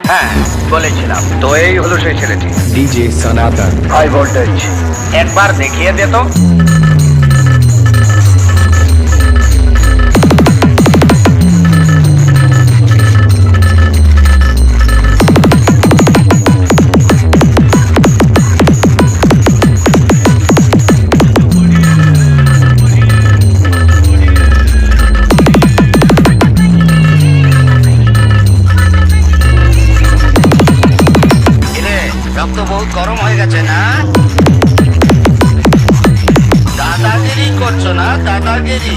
হ্যাঁ বলেছিলাম তো, এই হলো সেই ছেলেটি। ডিজে সনাতন। হাই ভোল্টেজ একবার দেখিয়ে দে তো। রক্ত বহুত গরম হয়ে গেছে না? দাদাগিরি করছো না? দাদাগিরি